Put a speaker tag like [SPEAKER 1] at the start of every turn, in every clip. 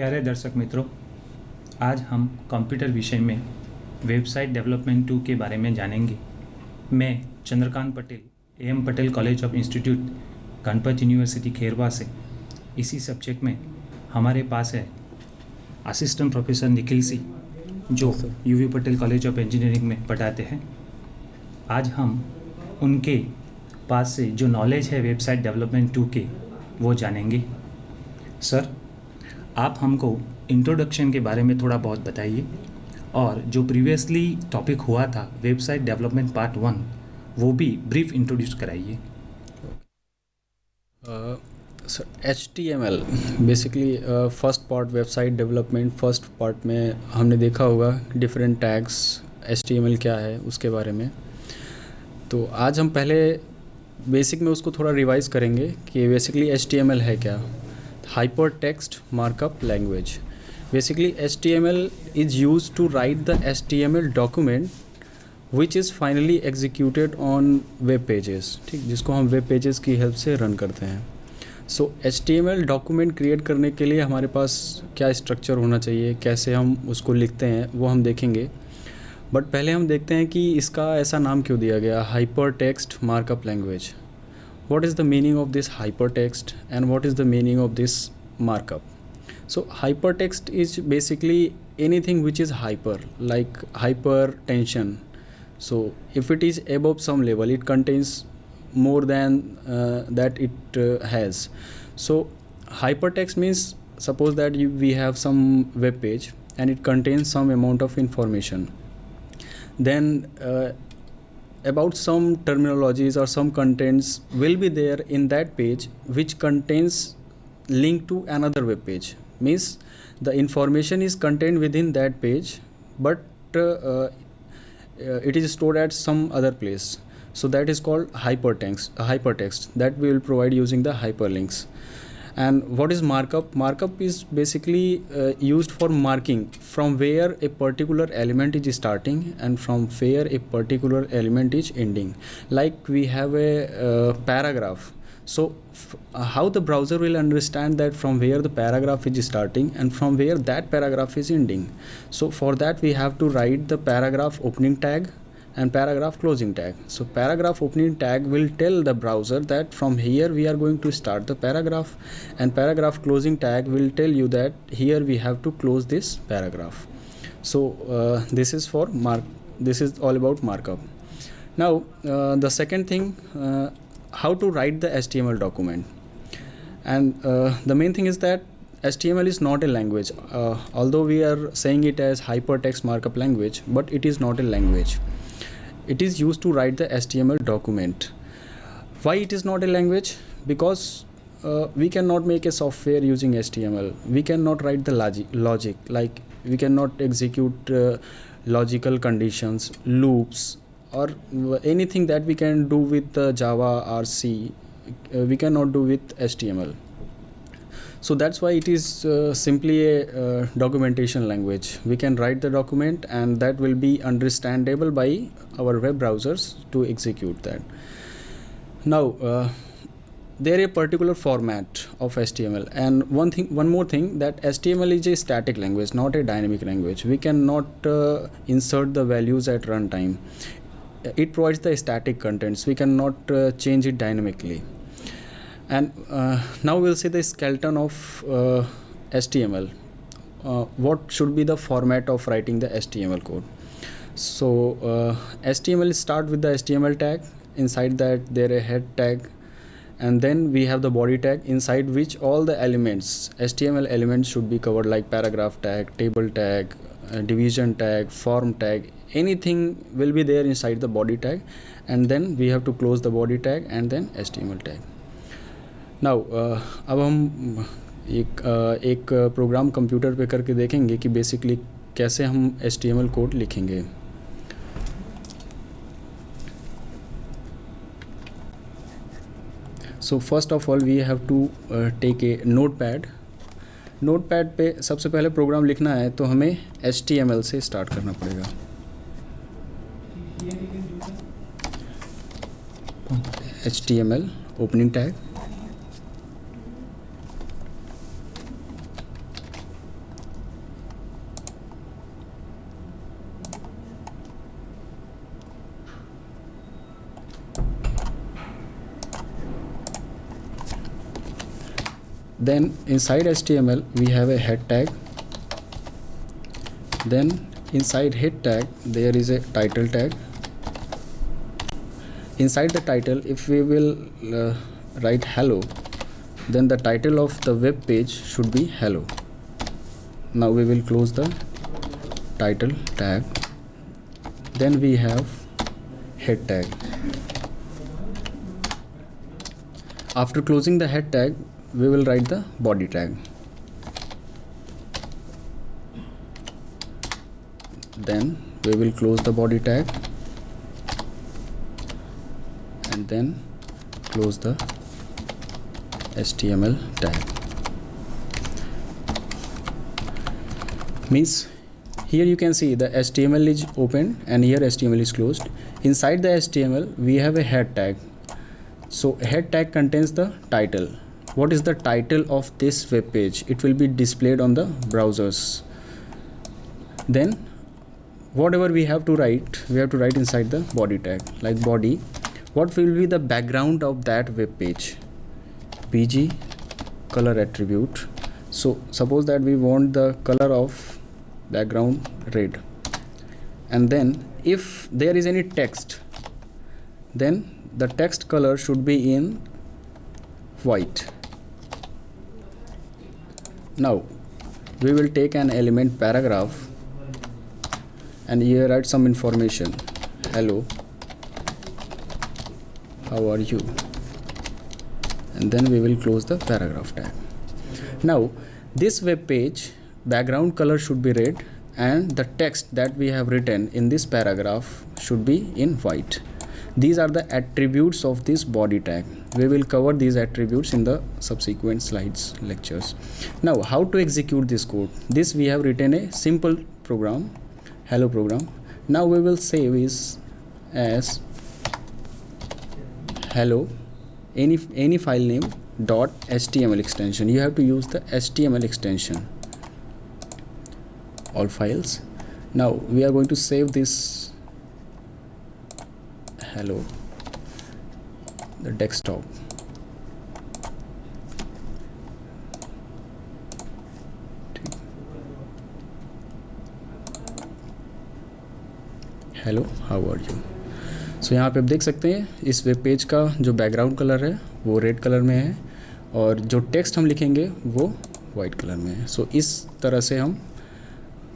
[SPEAKER 1] प्यारे दर्शक मित्रों, आज हम कंप्यूटर विषय में वेबसाइट डेवलपमेंट 2 के बारे में जानेंगे। मैं Chandrakant Patel, M Patel college of institute, Ganpat university Kherva से इसी सब्जेक्ट में हमारे पास है असिस्टेंट प्रोफेसर निखिल सी, जो UV Patel college of engineering में पढ़ाते हैं। आज हम उनके पास से जो नॉलेज है वेबसाइट डेवलपमेंट 2 के, वो जानेंगे। सर, आप हमको इंट्रोडक्शन के बारे में थोड़ा बहुत बताइए, और जो प्रीवियसली टॉपिक हुआ था वेबसाइट डेवलपमेंट पार्ट 1, वो भी ब्रीफ इंट्रोड्यूस कराइए।
[SPEAKER 2] Sir, HTML basically first part website development first part में हमने देखा होगा डिफरेंट टैग्स, HTML क्या है उसके बारे में। तो आज हम पहले बेसिक में उसको थोड़ा रिवाइज करेंगे कि बेसिकली HTML है क्या। Hypertext Markup Language. Basically, HTML is used to write the HTML document which is finally executed on web pages, ठीक, जिसको हम web pages की हेल्प से रन करते हैं। So HTML डॉक्यूमेंट क्रिएट करने के लिए हमारे पास क्या स्ट्रक्चर होना चाहिए, कैसे हम उसको लिखते हैं, वो हम देखेंगे। बट पहले हम देखते हैं कि इसका ऐसा नाम क्यों दिया गया, Hypertext Markup Language. What is the meaning of this hypertext and what is the meaning of this markup? So hypertext is basically anything which is hyper, like hypertension. So if it is above some level, it contains more than that it has. So hypertext means, suppose that we have some web page and it contains some amount of information. Then about some terminologies or some contents will be there in that page which contains link to another web page. Means the information is contained within that page, but it is stored at some other place. So that is called hypertext that we will provide using the hyperlinks. And what is markup? Markup is basically used for marking from where a particular element is starting and from where a particular element is ending. Like we have a paragraph. So how the browser will understand that from where the paragraph is starting and from where that paragraph is ending. So for that we have to write the paragraph opening tag and paragraph closing tag. So paragraph opening tag will tell the browser that from here we are going to start the paragraph, and paragraph closing tag will tell you that here we have to close this paragraph. So this is for this is all about markup. Now the second thing, how to write the HTML document. And the main thing is that HTML is not a language, although we are saying it as hypertext markup language, but it is not a language. It is used to write the HTML document. Why it is not a language? Because we cannot make a software using HTML. We cannot write the logic, like we cannot execute logical conditions, loops, or anything that we can do with Java or C. We cannot do with HTML. So that's why it is simply a documentation language. We can write the document and that will be understandable by our web browsers to execute that. Now there is a particular format of HTML, and one more thing, that HTML is a static language, not a dynamic language. We cannot insert the values at runtime. It provides the static contents. We cannot change it dynamically. And now we'll see the skeleton of HTML. What should be the format of writing the HTML code? So HTML start with the HTML tag. Inside that there is a head tag, and then we have the body tag, inside which all the elements, HTML elements, should be covered, like paragraph tag, table tag, division tag, form tag. Anything will be there inside the body tag, and then we have to close the body tag and then HTML tag. Now अब हम एक program computer पे करके देखेंगे कि basically कैसे हम HTML code लिखेंगे। So first of all we have to take a notepad. Notepad पे सबसे पहले प्रोग्राम लिखना है तो हमें HTML से स्टार्ट करना पड़ेगा। HTML opening tag, Then inside HTML we have a head tag. Then inside head tag there is a title tag. Inside the title, if we will write hello, then the title of the web page should be hello. Now we will close the title tag. Then we have head tag. After closing the head tag, we will write the body tag. Then we will close the body tag and then close the HTML tag. Means here you can see the HTML is open and here HTML is closed. Inside the HTML we have a head tag. So head tag contains the title. What is the title of this web page? It will be displayed on the browsers. Then whatever we have to write inside the body tag. Like body, what will be the background of that web page? BG color attribute. So suppose that we want the color of background red, and then if there is any text, then the text color should be in white. Now we will take an element paragraph and here write some information. Hello, how are you? And then we will close the paragraph tag. Now this web page background color should be red and the text that we have written in this paragraph should be in white. These are the attributes of this body tag. We will cover these attributes in the subsequent slides, lectures. Now how to execute this code? This we have written a simple program, hello program. Now we will save is as hello, any file name .html extension. You have to use the HTML extension, all files. Now we are going to save this hello, the desktop. Hello how are you. So यहाँ पे आप देख सकते हैं इस web page का जो background colour है वो रेड कलर में है और जो टेक्स्ट हम लिखेंगे वो वाइट कलर में है. सो इस तरह से हम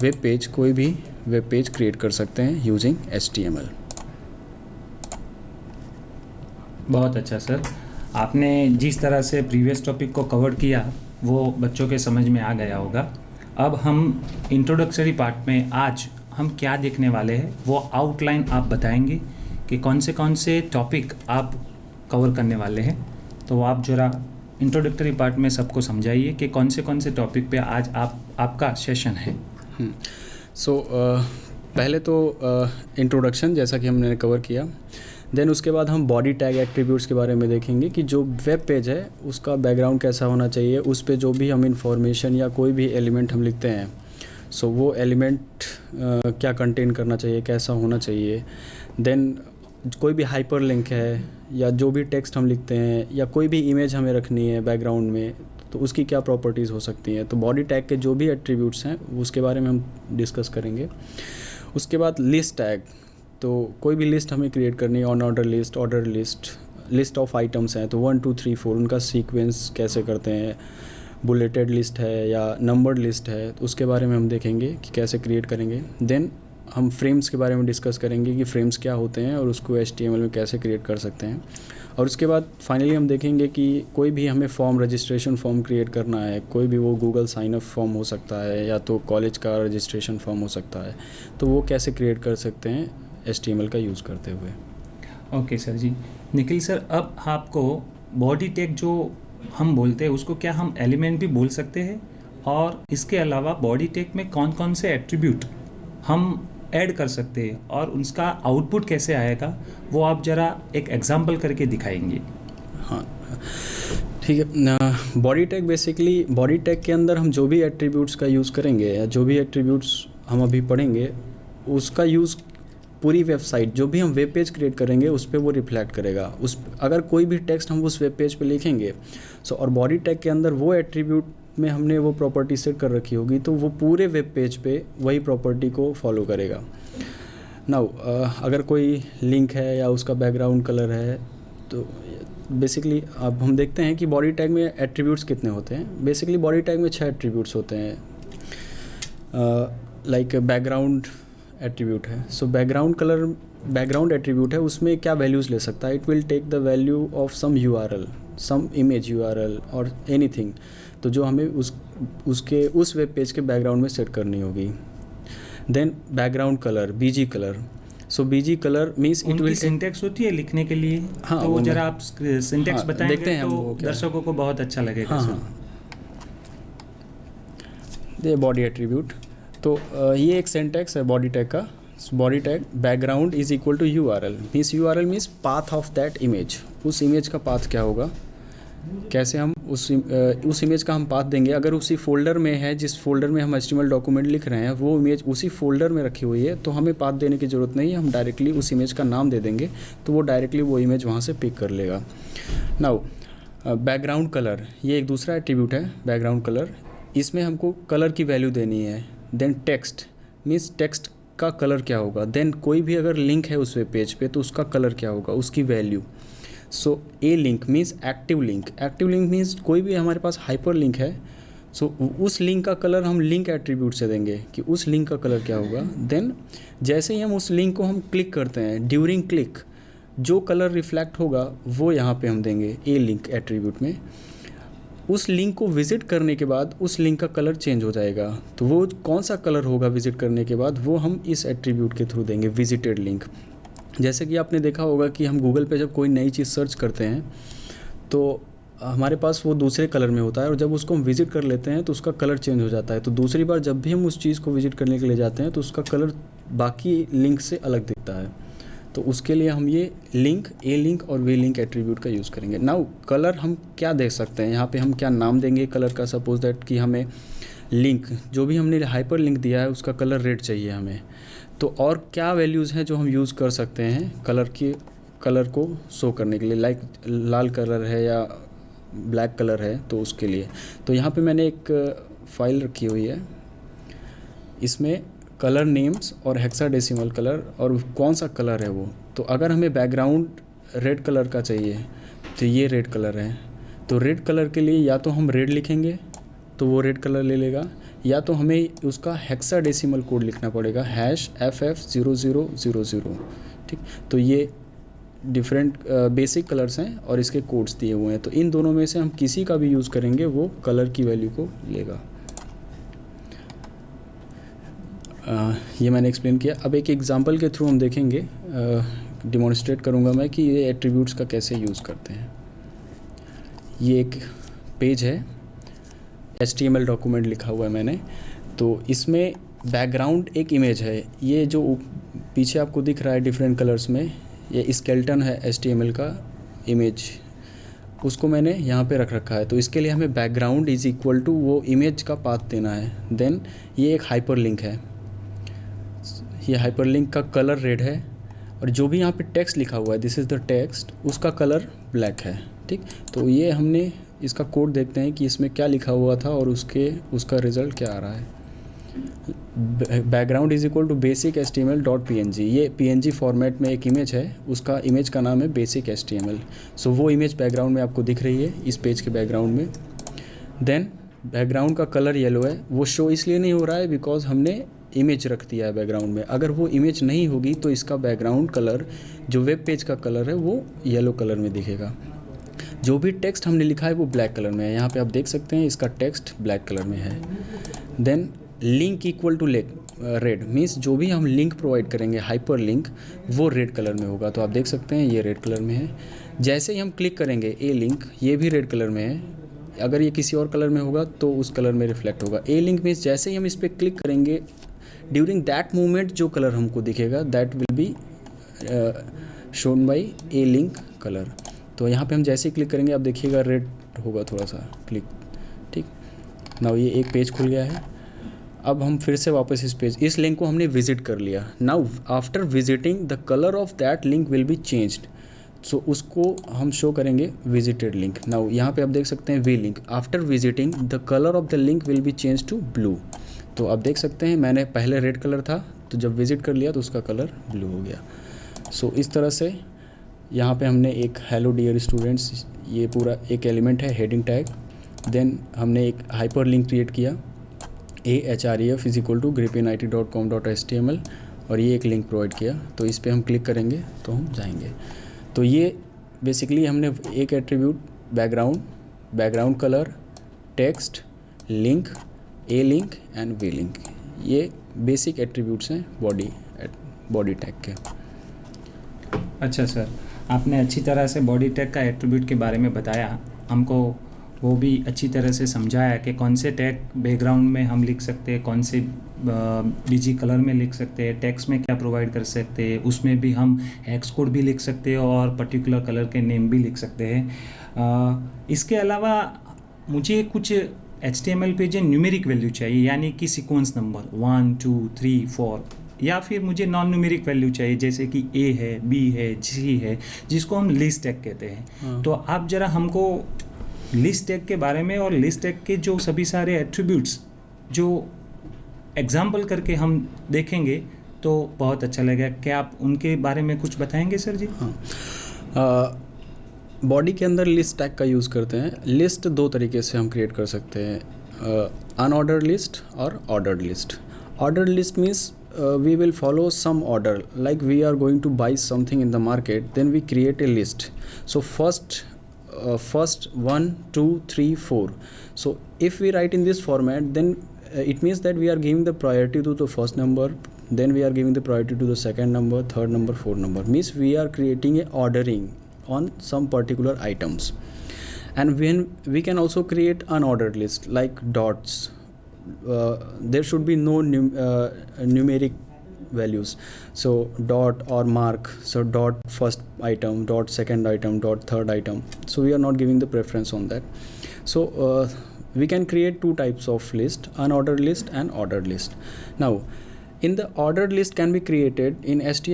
[SPEAKER 2] वेब पेज, कोई भी वेब पेज क्रिएट कर सकते हैं यूजिंग HTML.
[SPEAKER 1] बहुत अच्छा सर. आपने जिस तरह से प्रीवियस टॉपिक को कवर किया वो बच्चों के समझ में आ गया होगा. अब हम इंट्रोडक्टरी पार्ट में आज हम क्या देखने वाले हैं वो आउटलाइन आप बताएंगे कि कौन से टॉपिक आप कवर करने वाले हैं. तो आप जरा इंट्रोडक्टरी पार्ट में सबको समझाइए कि कौन से टॉपिक पे आज आपका सेशन है.
[SPEAKER 2] सो पहले तो इंट्रोडक्शन जैसा कि हमने कवर किया. देन उसके बाद हम बॉडी टैग एट्रीब्यूट्स के बारे में देखेंगे कि जो वेब पेज है उसका बैकग्राउंड कैसा होना चाहिए, उस पे जो भी हम इंफॉर्मेशन या कोई भी एलिमेंट हम लिखते हैं सो वो एलिमेंट क्या कंटेन करना चाहिए, कैसा होना चाहिए. देन कोई भी हाइपर लिंक है या जो भी टेक्स्ट हम लिखते हैं या कोई भी इमेज हमें रखनी है बैकग्राउंड में तो उसकी क्या प्रॉपर्टीज़ हो सकती हैं. तो बॉडी टैग के जो भी एट्रीब्यूट्स हैं उसके बारे में हम डिस्कस करेंगे. उसके बाद लिस्ट टैग, तो कोई भी लिस्ट हमें क्रिएट करनी है, order list, list of items हैं तो 1 2 3 4 उनका सीक्वेंस कैसे करते हैं, बुलेटेड लिस्ट है या नंबर्ड लिस्ट है तो उसके बारे में हम देखेंगे कि कैसे क्रिएट करेंगे. देन हम फ्रेम्स के बारे में डिस्कस करेंगे कि फ्रेम्स क्या होते हैं और उसको HTML में कैसे क्रिएट कर सकते हैं. और उसके बाद फाइनली हम देखेंगे कि कोई भी हमें फॉर्म, रजिस्ट्रेशन फॉर्म क्रिएट करना है, कोई भी वो गूगल साइन अप फॉर्म हो सकता है या तो कॉलेज का रजिस्ट्रेशन फॉर्म हो सकता है, तो वो कैसे क्रिएट कर सकते हैं HTML का यूज़ करते हुए.
[SPEAKER 1] ओके सर जी. निखिल सर, अब आपको बॉडी टैग जो हम बोलते हैं उसको क्या हम एलिमेंट भी बोल सकते हैं, और इसके अलावा बॉडी टैग में कौन से एट्रीब्यूट हम ऐड कर सकते हैं और उसका आउटपुट कैसे आएगा वो आप ज़रा एक एग्जांपल करके दिखाएंगे.
[SPEAKER 2] हाँ ठीक है. Body tag basically, body tag के अंदर हम जो भी एट्रीब्यूट्स का यूज़ करेंगे या जो भी एट्रीब्यूट्स हम अभी पढ़ेंगे उसका यूज़ पूरी वेबसाइट जो भी हम वेब पेज क्रिएट करेंगे उस पर वो रिफ्लेक्ट करेगा। उस अगर कोई भी टेक्स्ट हम उस वेब पेज पे लिखेंगे और बॉडी टैग के अंदर वो एट्रीब्यूट में हमने वो प्रॉपर्टी सेट कर रखी होगी तो वो पूरे वेब पेज पे वही प्रॉपर्टी को फॉलो करेगा। नाउ अगर कोई लिंक है या उसका बैकग्राउंड कलर है तो बेसिकली अब हम देखते हैं कि बॉडी टैग में एट्रीब्यूट्स कितने होते हैं। बेसिकली बॉडी टैग में 6 एट्रीब्यूट्स होते हैं। लाइक बैकग्राउंड एट्रीब्यूट है, so background colour background attribute है, उसमें क्या वैल्यूज़ ले सकता है? It will take the value of some URL, some image URL और एनीथिंग, तो जो हमें उसके उस वेब पेज के बैकग्राउंड में सेट करनी होगी। Then background colour BG colour, so BG colour means it will
[SPEAKER 1] syntax होती है लिखने के लिए।
[SPEAKER 2] हाँ,
[SPEAKER 1] तो वो जरा आप सिंटेक्स
[SPEAKER 2] हाँ,
[SPEAKER 1] बताएंगे
[SPEAKER 2] देखते हैं
[SPEAKER 1] तो दर्शकों को बहुत अच्छा लगेगा।
[SPEAKER 2] हाँ, ये बॉडी एट्रीब्यूट, तो ये एक सिंटेक्स है बॉडी टैग का। Body tag background is equal to URL URL means path of that image, उस इमेज का पाथ क्या होगा, कैसे हम उस इमेज का हम पाथ देंगे। अगर उसी फोल्डर में है जिस फोल्डर में हम HTML डॉक्यूमेंट लिख रहे हैं वो इमेज उसी फोल्डर में रखी हुई है तो हमें पाथ देने की ज़रूरत नहीं है, हम डायरेक्टली उस इमेज का नाम दे देंगे तो वो डायरेक्टली वो इमेज वहाँ से पिक कर लेगा। नाउ बैकग्राउंड कलर, ये एक दूसरा एट्रीब्यूट है बैकग्राउंड कलर, इसमें हमको कलर की वैल्यू देनी है। देन टेक्स्ट मीन्स टेक्स्ट का कलर क्या होगा। देन कोई भी अगर लिंक है उस वेब पेज पे तो उसका कलर क्या होगा, उसकी value. So a link means active link, active link means कोई भी हमारे पास हाइपर लिंक है सो उस लिंक का कलर हम लिंक एट्रीब्यूट से देंगे कि उस लिंक का कलर क्या होगा। देन जैसे ही हम उस लिंक को हम क्लिक करते हैं ड्यूरिंग क्लिक जो कलर रिफ्लेक्ट होगा वो यहाँ पे हम देंगे ए लिंक एट्रीब्यूट में। उस लिंक को विज़िट करने के बाद उस लिंक का कलर चेंज हो जाएगा, तो वो कौन सा कलर होगा विज़िट करने के बाद वो हम इस एट्रीब्यूट के थ्रू देंगे, विजिटेड लिंक। जैसे कि आपने देखा होगा कि हम गूगल पे जब कोई नई चीज़ सर्च करते हैं तो हमारे पास वो दूसरे कलर में होता है और जब उसको हम विज़िट कर लेते हैं तो उसका कलर चेंज हो जाता है। तो दूसरी बार जब भी हम उस चीज़ को विज़िट करने के लिए जाते हैं तो उसका कलर बाकी लिंक से अलग दिखता है। तो उसके लिए हम ये लिंक ए लिंक और वे लिंक एट्रीब्यूट का यूज़ करेंगे। नाउ कलर हम क्या दे सकते हैं, यहाँ पे हम क्या नाम देंगे कलर का। सपोज दैट कि हमें लिंक जो भी हमने हाइपर लिंक दिया है उसका कलर रेड चाहिए हमें, तो और क्या वैल्यूज़ हैं जो हम यूज़ कर सकते हैं कलर को शो करने के लिए। लाइक लाल कलर है या ब्लैक कलर है तो उसके लिए। तो यहाँ पे मैंने एक फ़ाइल रखी हुई है, इसमें कलर नेम्स और हेक्साडेसिमल कलर और कौन सा कलर है वो। तो अगर हमें बैकग्राउंड रेड कलर का चाहिए तो ये रेड कलर है, तो रेड कलर के लिए या तो हम रेड लिखेंगे तो वो रेड कलर ले लेगा, या तो हमें उसका हेक्साडेसिमल कोड लिखना पड़ेगा #FF0000। ठीक, तो ये डिफरेंट बेसिक कलर्स हैं और इसके कोड्स दिए हुए हैं, तो इन दोनों में से हम किसी का भी यूज़ करेंगे वो कलर की वैल्यू को लेगा। ये मैंने एक्सप्लेन किया। अब एक एग्जांपल के थ्रू हम देखेंगे, डिमॉन्स्ट्रेट करूँगा मैं कि ये एट्रीब्यूट्स का कैसे यूज़ करते हैं। ये एक पेज है, HTML डॉक्यूमेंट लिखा हुआ है मैंने, तो इसमें बैकग्राउंड एक इमेज है। ये जो पीछे आपको दिख रहा है डिफरेंट कलर्स में, ये स्केलेटन है HTML का इमेज, उसको मैंने यहाँ पे रख रखा है। तो इसके लिए हमें बैकग्राउंड इज इक्वल टू वो इमेज का पाथ देना है। देन ये एक हाइपर लिंक है, ये हाइपर लिंक का कलर रेड है और जो भी यहाँ पे टेक्स्ट लिखा हुआ है दिस इज़ द टेक्स्ट, उसका कलर ब्लैक है। ठीक, तो ये हमने इसका कोड देखते हैं कि इसमें क्या लिखा हुआ था और उसका रिज़ल्ट क्या आ रहा है। Background is equal to basic HTML.png, ये PNG फॉर्मेट में एक इमेज है, उसका इमेज का नाम है बेसिक HTML। सो वो इमेज बैकग्राउंड में आपको दिख रही है इस पेज के बैकग्राउंड में। देन बैकग्राउंड का कलर येलो है, वो शो इसलिए नहीं हो रहा है बिकॉज हमने इमेज रख दिया है बैकग्राउंड में। अगर वो इमेज नहीं होगी तो इसका बैकग्राउंड कलर जो वेब पेज का कलर है वो येलो कलर में दिखेगा। जो भी टेक्स्ट हमने लिखा है वो ब्लैक कलर में है, यहाँ पे आप देख सकते हैं इसका टेक्स्ट ब्लैक कलर में है। Then link equal to red means जो भी हम लिंक प्रोवाइड करेंगे हाइपर लिंक वो रेड कलर में होगा, तो आप देख सकते हैं ये रेड कलर में है। जैसे ही हम क्लिक करेंगे ए लिंक, ये भी रेड कलर में है, अगर ये किसी और कलर में होगा तो उस कलर में रिफ्लेक्ट होगा। ए लिंक मीन्स जैसे ही हम इस पर क्लिक करेंगे ड्यूरिंग दैट मोमेंट जो कलर हमको दिखेगा that will be shown by A link colour. तो यहाँ पे हम जैसे ही क्लिक करेंगे आप देखिएगा रेड होगा थोड़ा सा क्लिक। ठीक, नाउ ये एक पेज खुल गया है। अब हम फिर से वापस इस लिंक को हमने विजिट कर लिया. Now after visiting the colour of that link will be changed. So उसको हम शो करेंगे विजिटेड लिंक. नाउ यहाँ पे आप देख सकते हैं V link. After visiting the colour of the link will be change to blue. तो आप देख सकते हैं मैंने पहले रेड कलर था, तो जब विजिट कर लिया तो उसका कलर ब्लू हो गया. सो इस तरह से यहाँ पे हमने एक हेलो डियर स्टूडेंट्स, ये पूरा एक एलिमेंट है हेडिंग टैग. देन हमने एक हाइपर लिंक क्रिएट किया ahref = gripinit.com.html और ये एक लिंक प्रोवाइड किया. तो इस पे हम क्लिक करेंगे तो हम जाएंगे. तो ये बेसिकली हमने एक attribute background colour, text, link, A link and V link, ये बेसिक एट्रीब्यूट्स हैं बॉडी टैग के.
[SPEAKER 1] अच्छा सर, आपने अच्छी तरह से बॉडी टैग का एट्रीब्यूट के बारे में बताया, हमको वो भी अच्छी तरह से समझाया कि कौन से टैग बैकग्राउंड में हम लिख सकते हैं, कौन से बीजी कलर में लिख सकते हैं, टेक्स्ट में क्या प्रोवाइड कर सकते हैं, उसमें भी हम हेक्स कोड भी लिख सकते हैं और पर्टिकुलर कलर के नेम भी लिख सकते हैं. इसके अलावा मुझे कुछ HTML पे जो न्यूमेरिक वैल्यू चाहिए, यानी कि सीक्वेंस नंबर 1 2 3 4, या फिर मुझे नॉन न्यूमेरिक वैल्यू चाहिए जैसे कि A है, B है, G है, जिसको हम लिस्ट टैग कहते हैं. तो आप ज़रा हमको लिस्ट टैग के बारे में और लिस्ट टैग के जो सभी सारे एट्रीब्यूट्स जो एग्जाम्पल करके हम देखेंगे तो बहुत अच्छा लगेगा. क्या आप उनके बारे में कुछ बताएंगे सर जी?
[SPEAKER 2] हाँ, बॉडी के अंदर लिस्ट टैग का यूज़ करते हैं. लिस्ट दो तरीके से हम क्रिएट कर सकते हैं, अनऑर्डर्ड लिस्ट और ordered list. Ordered list means we will follow some order, like we are going to buy something in the market, then we create a list. So first 1 2 3 4. So if we write in this format, then it means that we are giving the priority to the first number, then we are giving the priority to the second number, third number, fourth number. Means we are creating a ordering on some particular items. And when we can also create unordered list like dots. There should be no numeric values, so dot or mark, so dot first item, dot second item, dot third item. So we are not giving the preference on that. So we can create two types of list, unordered list and ordered list. Now in the ordered list can be created in HTML